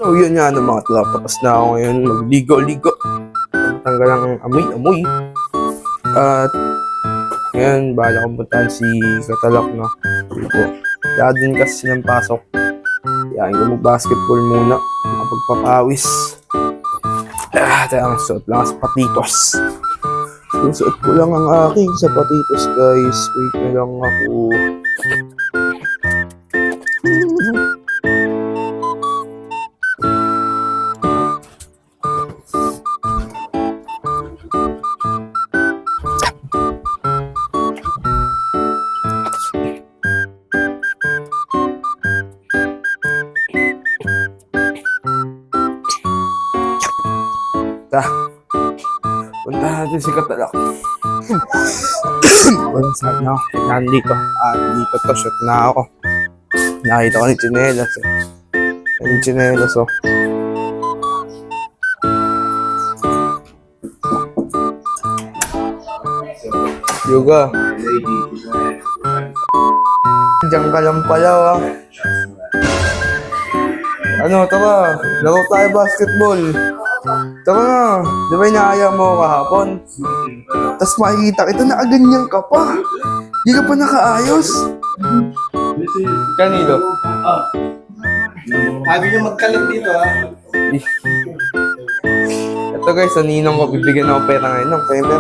So yun nga mga tropa, tapos na ako ngayon magligo-ligo. Tanggal ang amoy-amoy. At ngayon, bahala kong puntahan si Katalak, no? Kaya din kasi silang pasok. Kaya ko mag-basketball muna. Makapagpapawis. Tayo ang suot lang sa patitos. Susuot ko lang ang aking sapatitos, guys. Wait na lang ako. Punta natin si Katalak. Walang saan na ako. Nandito. Dito to. Shoot na ako. Nakita ko ni Chinelas. Yung Chinelas, oh. Yoga. Diyan ka lang pala, ah. Ano, tara. Laro tayo basketball. Tara na, di ba inaaya mo kahapon? Tapos makikita kita na ganyan ka pa. Di ka pa nakaayos. Kanino? Sabi niyo magkalit dito, ha? Ito guys, sa ninong ko, bibigyan ako pera ngayon ng pera.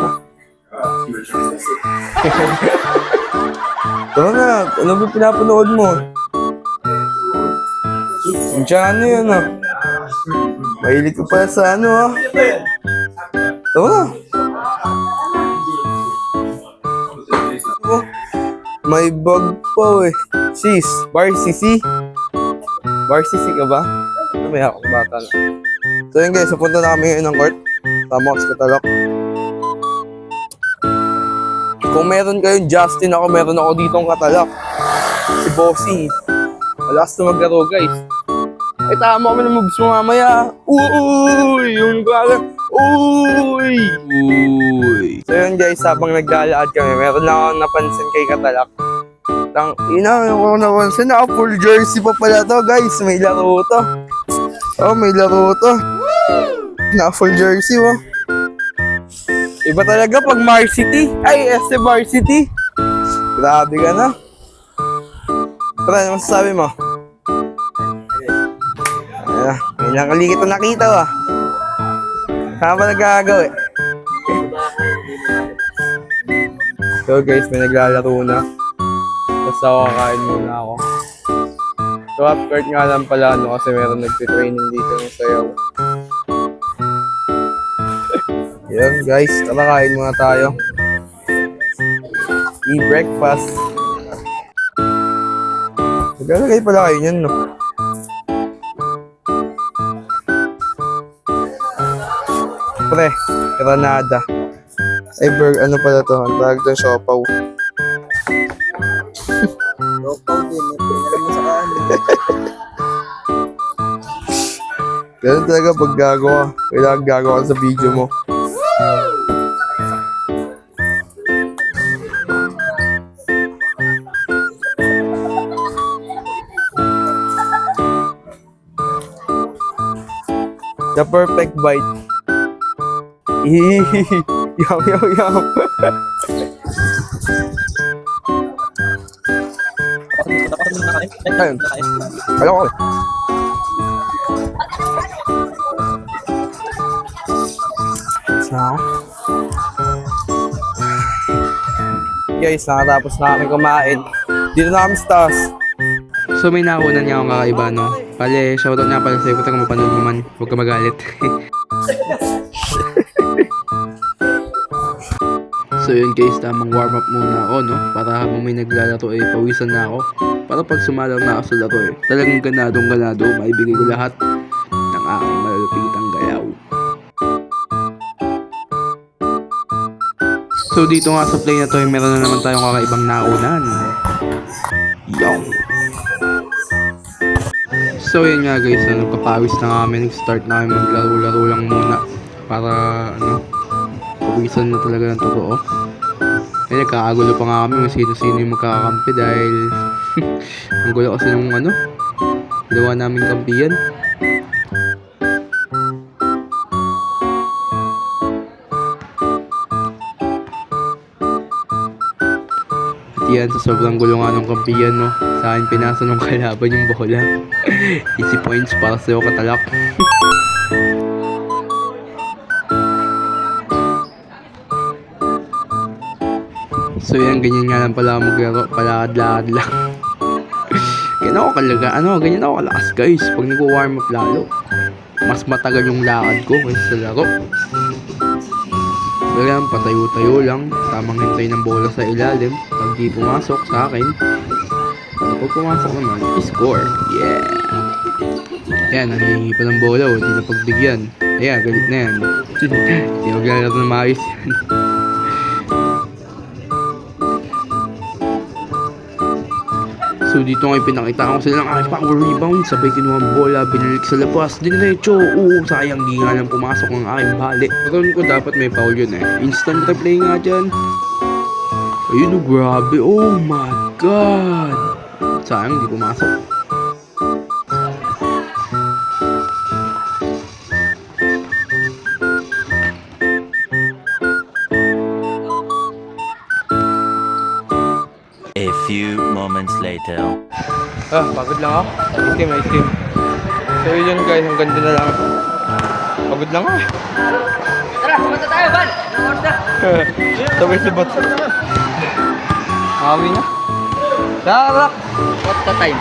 Tara na, ano ba pinapanood mo? Yung ano yun, ah. Mahilig ko pala sa ano, ah. Tama na. Oh, may bag pa, eh. Sis, Bar-CC? Bar-CC ka ba? May akong bata na. So yun guys, pupunta na kami ngayon ng court. Tama ko sa Katalak. Kung meron kayong Justin ako, meron ako ditong Katalak. Si Bossy. Malakas na maglaro guys. Ay, tama kami ng moves mo mamaya. Uy! Yung galang. Uy! So yun guys, habang naglalakad kami, meron lang akong napansin kay Katalak. Ina, ako napansin, naka full jersey pa pala to guys. May laro to. Oh, may laro to. Naka full jersey, oh. Iba talaga pag Varsity. Ay, SC Varsity. Grabe ka na. Pero ano masasabi mo? Ilang kaligit na nakita, ah. Saan ba nagkagawa, eh? So guys, may naglalaro na. Tapos ako kakain muna ako. So half court nga lang pala, no, kasi meron nagtitraining dito ng sayaw. Yun guys, tara kain muna tayo. I-breakfast. Naglalagay pala kayo yan, no? Pre, Granada. Ay, ano pala to? Ang tawag doon, siopaw. Lokaw din, alam mo sa kaano. Ganun talaga pag gagawa. Kailangan gagawa ka sa video mo. The perfect bite. Yum, yum, yum. Ayun. Alam ko. Guys, nakatapos na kami kumain. Dito na kami sa taas. So may nakunan niya akong kakaiba, no? Pale, shoutout nga pala sa'yo. Kung mapanood mo man, huwag ka magalit. So yun guys, tamang warm up muna ako, no? Para habang may naglalaro eh, pawisan na ako. Para pag sumalaw na ako sa laro eh, talagang ganadong-ganado, maibigay ko lahat ng aking malulupitang gayaw. So dito nga sa play na to, eh, meron na naman tayong kakaibang naunan. Yung. So yun nga guys, nagpapawis na kami, nag-start na kami maglaro-laro lang muna. Para ano, pawisan na talaga ng totoo. Eh, nagkakagulo pa nga kami kung sino-sino yung magkakampi dahil ang gulo kasi nung ano, ginawa namin kampiyan. yan sa sobrang gulungan ng kampiyan, no? Sa akin pinasa ng kalaban yung bola. Easy points para sa'yo, katalak. So yan, ganyan nga lang pala maglaro, palakad-lakad lang. Ganyan ako kalaga, ganyan ako kalakas guys. Pag nag-warm up lalo, mas matagal yung lakad ko kaysa sa laro. Ganyan, patayo-tayo lang, tamang hintay ng bola sa ilalim. Pag di pumasok sa akin, pag pumasok naman, score. Yeah! Yan, nangihingi pa ng bola, di na pagbigyan. Ayan, galit na yan. Di maglalaro na maayos yan. So dito ngayon pinakita ko sila ng aking power rebound. Sabay kinuha ang bola, binalik sa labas. Dinerecho, sayang di nga lang pumasok ang aking bali. Pagkaroon ko dapat may foul yun eh. Instant replay nga dyan. Ayun grabe, oh my god. Sayang di pumasok. A few moments later. Pagod lang ako. Ice cream. So yun guys, ang ganda na lang. Pagod lang ako. Tara, sumata tayo, Van! Anong oras na? Sabay sibat. Awi na. Darak! What's the time?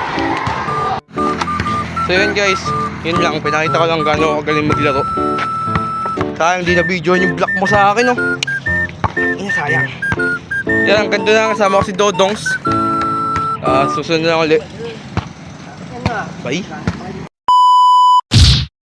So yun guys, yun lang. Pinakita ko lang gano'n ako galing maglaro. Sayang di na video yung block mo sa akin, oh. Sayang. Yan, ang ganda na kasama ko si Dodongs. Susunod na ulit. Bye.